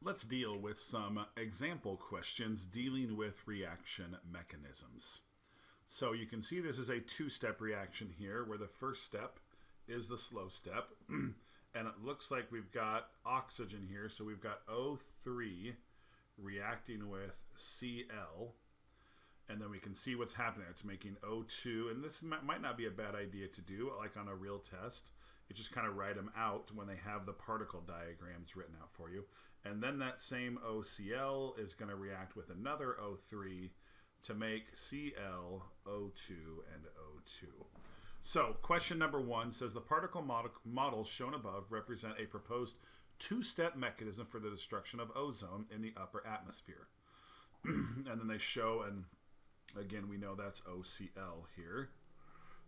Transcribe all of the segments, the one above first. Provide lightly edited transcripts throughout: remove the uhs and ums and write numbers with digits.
Let's deal with some example questions dealing with reaction mechanisms. So you can see this is a two-step reaction here where the first step is the slow step. And it looks like we've got oxygen here. So we've got O3 reacting with Cl. And then we can see what's happening. It's making O2. And this might not be a bad idea to do, like on a real test. You just kind of write them out when they have the particle diagrams written out for you. And then that same OCl is going to react with another O3 to make Cl, O2, and O2. So question number 1 says the particle models shown above represent a proposed two-step mechanism for the destruction of ozone in the upper atmosphere. And then they show, and again, we know that's OCl here.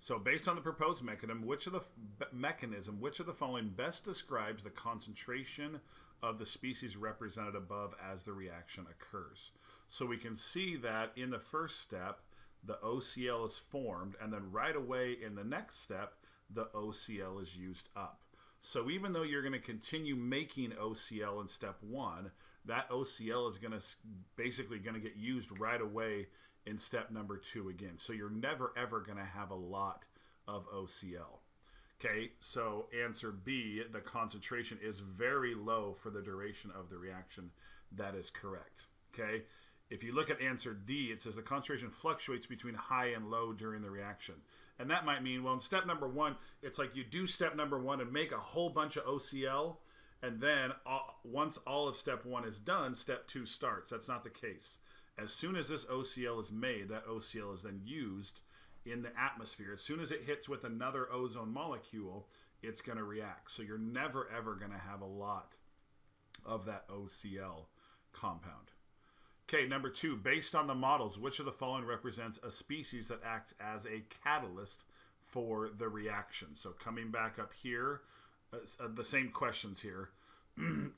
So based on the proposed mechanism, which of the following best describes the concentration of the species represented above as the reaction occurs? So we can see that in the first step, the OCl is formed, and then right away in the next step, the OCl is used up. So even though you're going to continue making OCl in step 1, that OCl is basically going to get used right away in step number 2 again. So you're never ever going to have a lot of OCl. Okay, so answer B, the concentration is very low for the duration of the reaction. That is correct. Okay, if you look at answer D, it says the concentration fluctuates between high and low during the reaction. And that might mean, well, in step number 1, it's like you do step number 1 and make a whole bunch of OCl, and then once all of step 1 is done, step 2 starts. That's not the case. As soon as this OCl is made, that OCl is then used in the atmosphere. As soon as it hits with another ozone molecule, it's going to react. So you're never, ever going to have a lot of that OCl compound. Okay, number 2, based on the models, which of the following represents a species that acts as a catalyst for the reaction? So coming back up here, the same questions here.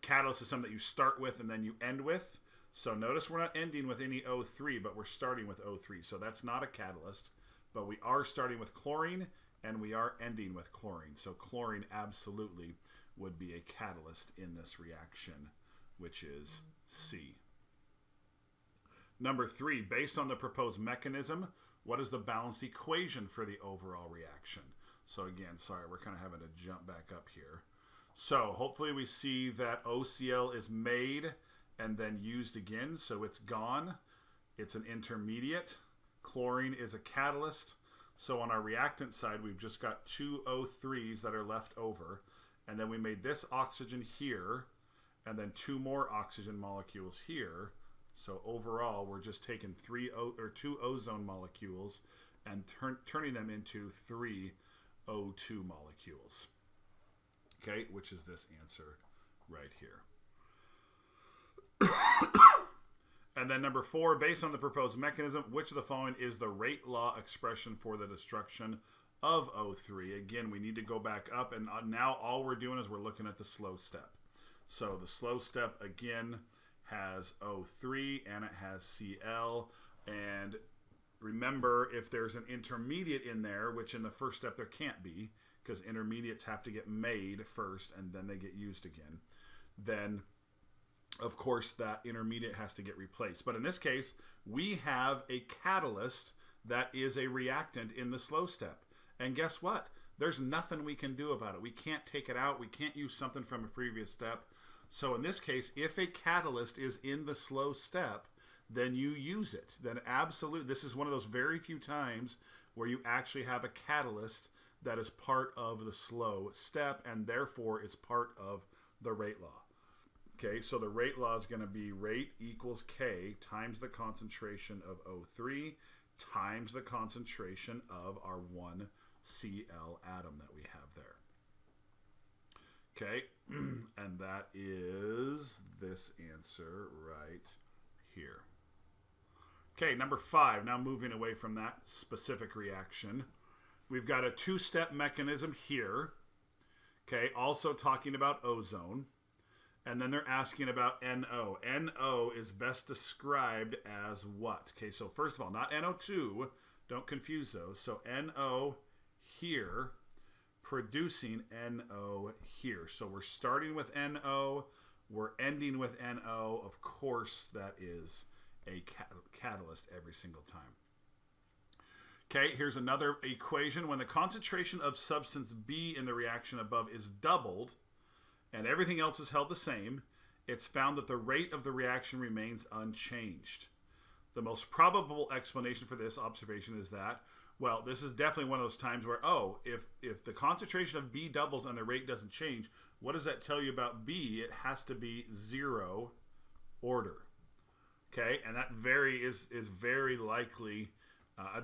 Catalyst is something that you start with and then you end with. So notice we're not ending with any O3, but we're starting with O3. So that's not a catalyst, but we are starting with chlorine and we are ending with chlorine. So chlorine absolutely would be a catalyst in this reaction, which is C. Number 3, based on the proposed mechanism, what is the balanced equation for the overall reaction? So again, sorry, we're kind of having to jump back up here. So hopefully we see that OCl is made and then used again, so it's gone. It's an intermediate. Chlorine is a catalyst. So on our reactant side, we've just got 2 O3s that are left over. And then we made this oxygen here, and then 2 more oxygen molecules here. So overall, we're just taking 2 ozone molecules and turning them into 3 O2 molecules. Okay, which is this answer right here. And then number 4, based on the proposed mechanism, which of the following is the rate law expression for the destruction of O3? Again, we need to go back up, and now all we're doing is we're looking at the slow step. So the slow step, again, has O3 and it has Cl. And remember, if there's an intermediate in there, which in the first step there can't be, because intermediates have to get made first and then they get used again, then of course that intermediate has to get replaced. But in this case, we have a catalyst that is a reactant in the slow step. And guess what? There's nothing we can do about it. We can't take it out. We can't use something from a previous step. So in this case, if a catalyst is in the slow step, then you use it. Then absolutely, this is one of those very few times where you actually have a catalyst that is part of the slow step, and therefore it's part of the rate law. Okay, so the rate law is going to be rate equals K times the concentration of O3 times the concentration of our 1 Cl atom that we have there. Okay, and that is this answer right here. Okay, number 5, now moving away from that specific reaction. We've got a 2-step mechanism here. Okay, also talking about ozone. And then they're asking about NO. NO is best described as what? Okay, so first of all, not NO2. Don't confuse those. So NO here, producing NO here. So we're starting with NO. We're ending ending with NO, of course, that is a catalyst every single time. Okay, here's another equation. When the concentration of substance B in the reaction above is doubled and everything else is held the same, it's found that the rate of the reaction remains unchanged. The most probable explanation for this observation is that, well, this is definitely one of those times where, if the concentration of B doubles and the rate doesn't change, what does that tell you about B? It has to be zero order. Okay, and that is very likely,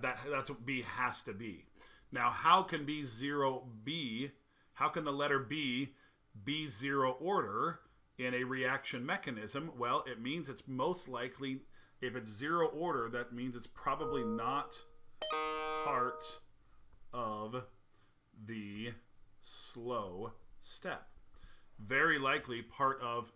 that's what B has to be. Now, how can how can the letter B be zero order in a reaction mechanism? Well, it means it's most likely, if it's zero order, that means it's probably not part of the slow step. Very likely part of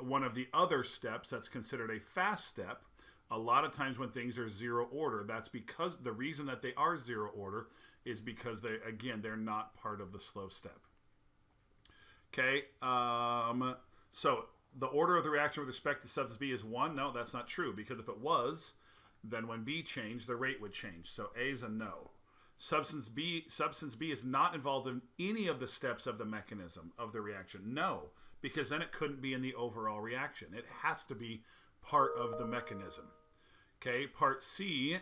one of the other steps that's considered a fast step. A lot of times when things are zero order, that's because the reason that they are zero order is because they're not part of the slow step. Okay, so the order of the reaction with respect to substance B is 1. No, that's not true, because if it was, then when B changed, the rate would change. So A is a no. Substance B is not involved in any of the steps of the mechanism of the reaction. No, because then it couldn't be in the overall reaction. It has to be part of the mechanism. Okay, part C,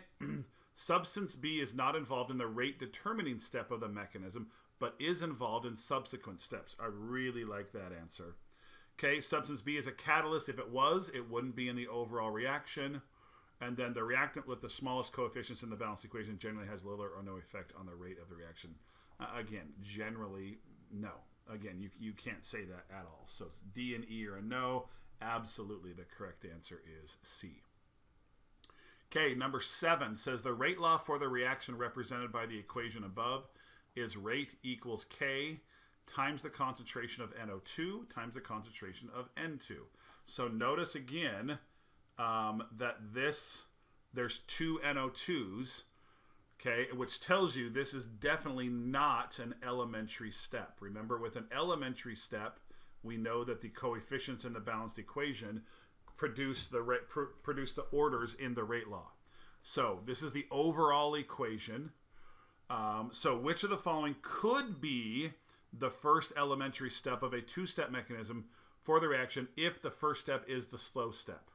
substance B is not involved in the rate determining step of the mechanism, but is involved in subsequent steps. I really like that answer. Okay, substance B is a catalyst. If it was, it wouldn't be in the overall reaction. And then the reactant with the smallest coefficients in the balanced equation generally has little or no effect on the rate of the reaction. Again, generally, no. Again, you can't say that at all. So D and E are a no. Absolutely, the correct answer is C. Okay, number 7 says the rate law for the reaction represented by the equation above is rate equals K times the concentration of NO2 times the concentration of N2. So notice again that there's 2 NO2s, okay, which tells you this is definitely not an elementary step. Remember, with an elementary step, we know that the coefficients in the balanced equation produce the orders in the rate law. So this is the overall equation. So which of the following could be the first elementary step of a two-step mechanism for the reaction if the first step is the slow step?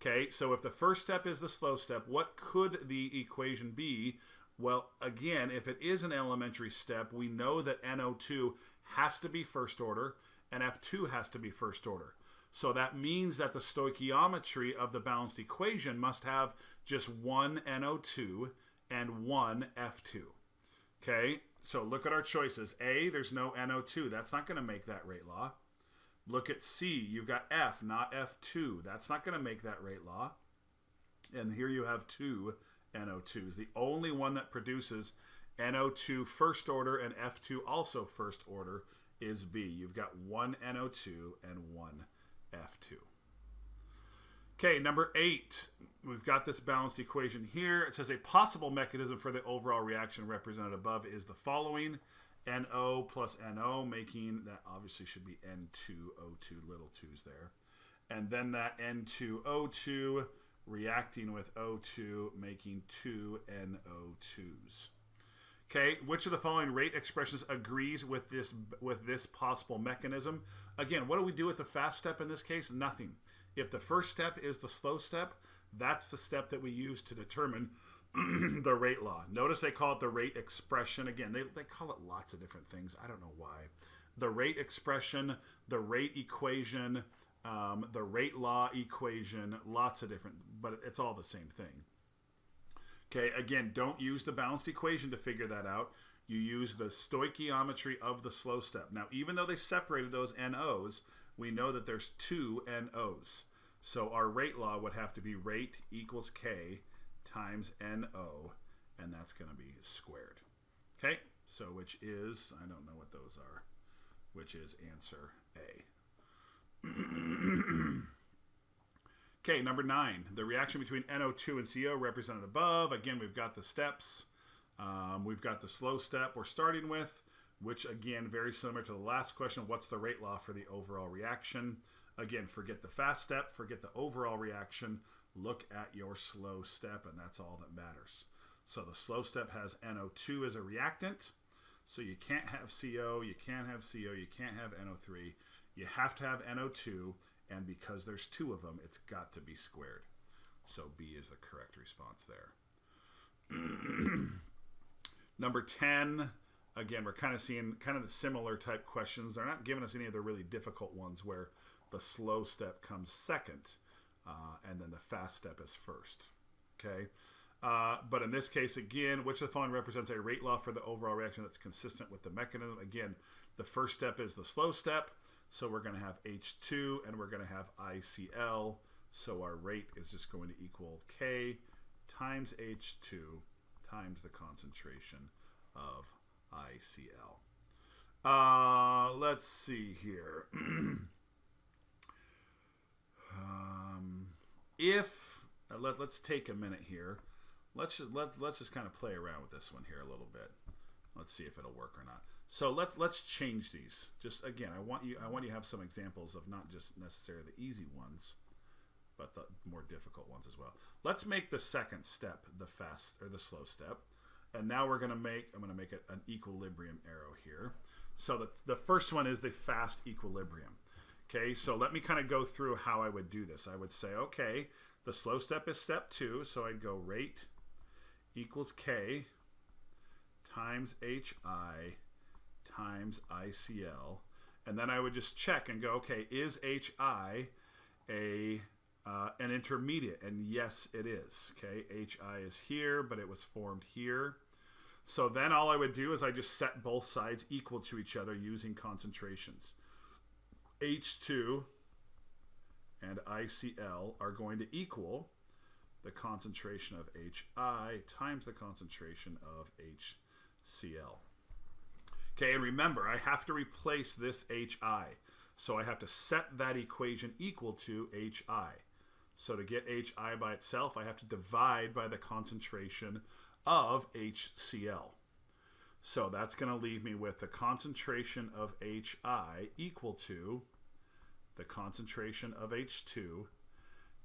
Okay, so if the first step is the slow step, what could the equation be? Well, again, if it is an elementary step, we know that NO2 has to be first order and F2 has to be first order. So that means that the stoichiometry of the balanced equation must have just one NO2 and one F2. Okay, so look at our choices. A, there's no NO2. That's not going to make that rate law. Look at C. You've got F, not F2. That's not going to make that rate law. And here you have 2 NO2s. The only one that produces NO2 first order and F2 also first order is B. You've got 1 NO2 and 1 F2. Okay, number 8. We've got this balanced equation here. It says a possible mechanism for the overall reaction represented above is the following. NO plus NO, making that obviously should be N2O2, little 2's there. And then that N2O2 reacting with O2, making 2 NO2's. Okay, which of the following rate expressions agrees with this possible mechanism? Again, what do we do with the fast step in this case? Nothing. If the first step is the slow step, that's the step that we use to determine the rate law. Notice they call it the rate expression. Again, they call it lots of different things. I don't know why. The rate expression, the rate equation, the rate law equation, lots of different, but it's all the same thing. Okay, again, don't use the balanced equation to figure that out. You use the stoichiometry of the slow step. Now, even though they separated those NOs, we know that there's 2 NOs. So our rate law would have to be rate equals K times NO, and that's going to be squared. Okay, so which is, I don't know what those are, which is answer A. Okay, number 9, the reaction between NO2 and CO represented above. Again, we've got the steps. We've got the slow step we're starting with, which again, very similar to the last question, what's the rate law for the overall reaction? Again, forget the fast step, forget the overall reaction, look at your slow step, and that's all that matters. So the slow step has NO2 as a reactant, so you can't have CO, you can't have CO, you can't have NO3, you have to have NO2, and because there's two of them, it's got to be squared. So B is the correct response there. Number 10, again, we're kind of seeing kind of the similar type questions. They're not giving us any of the really difficult ones where the slow step comes second, and then the fast step is first. Okay, but in this case, again, which of the following represents a rate law for the overall reaction that's consistent with the mechanism? Again, the first step is the slow step, so we're going to have H2 and we're going to have ICl, so our rate is just going to equal K times H2 times the concentration of ICl. Let's see here. Let's take a minute here. Let's just kind of play around with this one here a little bit. Let's see if it'll work or not. So let's change these. Just again, I want you to have some examples of not just necessarily the easy ones, but the more difficult ones as well. Let's make the second step the fast or the slow step. And now I'm going to make it an equilibrium arrow here. So the first one is the fast equilibrium. Okay, so let me kind of go through how I would do this. I would say, okay, the slow step is step 2, so I'd go rate equals K times HI times ICl. And then I would just check and go, okay, is HI an intermediate? And yes, it is. Okay, HI is here, but it was formed here. So then all I would do is I just set both sides equal to each other using concentrations. H2 and ICl are going to equal the concentration of HI times the concentration of HCl. Okay, and remember, I have to replace this HI. So I have to set that equation equal to HI. So to get HI by itself, I have to divide by the concentration of HCl. So that's going to leave me with the concentration of HI equal to the concentration of H2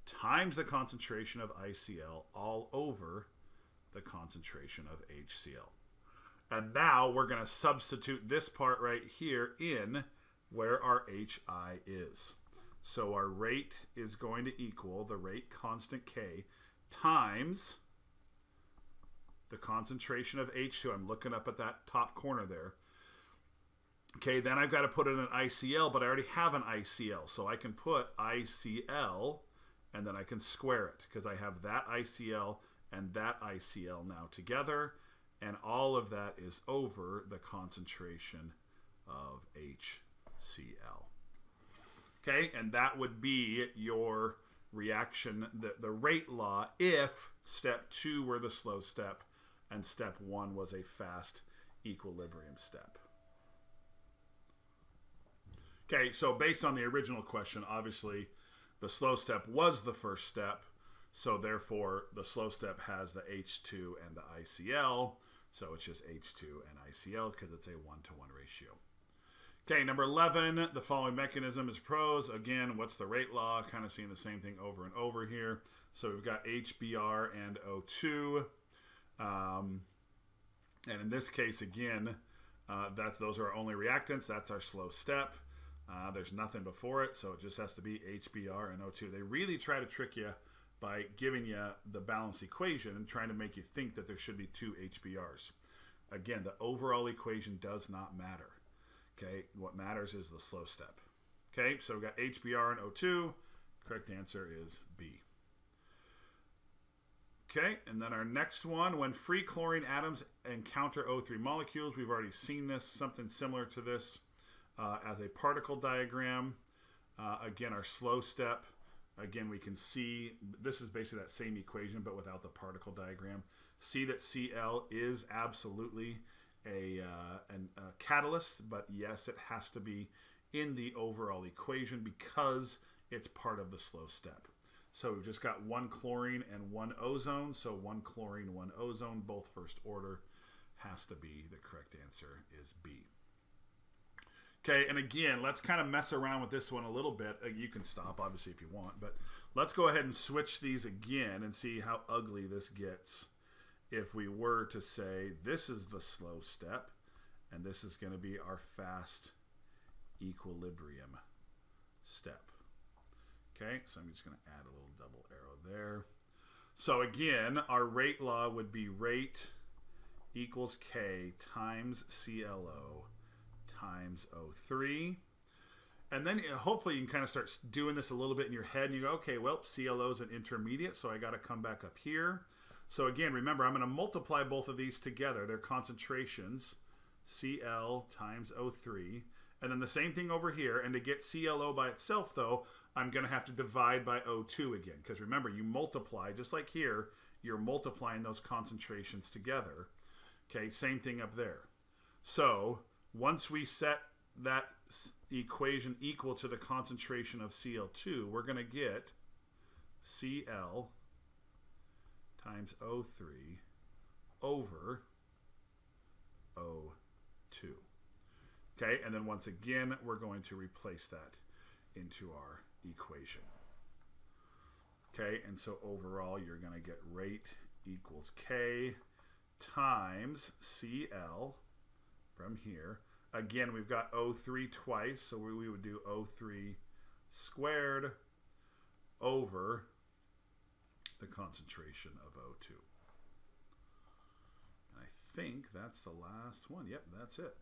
times the concentration of ICl all over the concentration of HCl. And now we're going to substitute this part right here in where our HI is. So our rate is going to equal the rate constant K times the concentration of H2. I'm looking up at that top corner there. Okay, then I've got to put in an ICl, but I already have an ICl. So I can put ICl, and then I can square it, because I have that ICl and that ICl now together, and all of that is over the concentration of HCl. Okay, and that would be your reaction, the rate law, if step 2 were the slow step and step 1 was a fast equilibrium step. Okay, so based on the original question, obviously the slow step was the first step, so therefore the slow step has the H2 and the ICl, so it's just H2 and ICl because it's a 1-to-1 ratio. Okay, number 11, the following mechanism is proposed. Again, what's the rate law? Kind of seeing the same thing over and over here. So we've got HBr and O2. And in this case, again, those are our only reactants. That's our slow step. There's nothing before it, so it just has to be HBr and O2. They really try to trick you by giving you the balanced equation and trying to make you think that there should be 2 HBRs. Again, the overall equation does not matter. Okay, what matters is the slow step. Okay, so we've got HBr and O2. Correct answer is B. Okay, and then our next one, when free chlorine atoms encounter O3 molecules, we've already seen this, something similar to this as a particle diagram. Again, our slow step, again, we can see, this is basically that same equation, but without the particle diagram. See that Cl is absolutely a catalyst, but yes, it has to be in the overall equation because it's part of the slow step. So we've just got 1 chlorine and 1 ozone, so 1 chlorine, 1 ozone, both first order, has to be the correct answer is B. Okay, and again, let's kind of mess around with this one a little bit. You can stop, obviously, if you want, but let's go ahead and switch these again and see how ugly this gets if we were to say this is the slow step, and this is going to be our fast equilibrium step. Okay, so I'm just going to add a little double arrow there. So again, our rate law would be rate equals K times CLO times O3. And then hopefully you can kind of start doing this a little bit in your head and you go, okay, well, CLO is an intermediate, so I got to come back up here. So again, remember, I'm going to multiply both of these together. Their concentrations, Cl times O3. And then the same thing over here. And to get ClO by itself, though, I'm going to have to divide by O2 again. Because remember, you multiply, just like here, you're multiplying those concentrations together. Okay, same thing up there. So once we set that equation equal to the concentration of Cl2, we're going to get Cl times O3 over O2. Okay, and then once again, we're going to replace that into our equation. Okay, and so overall, you're going to get rate equals K times Cl from here. Again, we've got O3 twice, so we would do O3 squared over the concentration of O2. And I think that's the last one. Yep, that's it.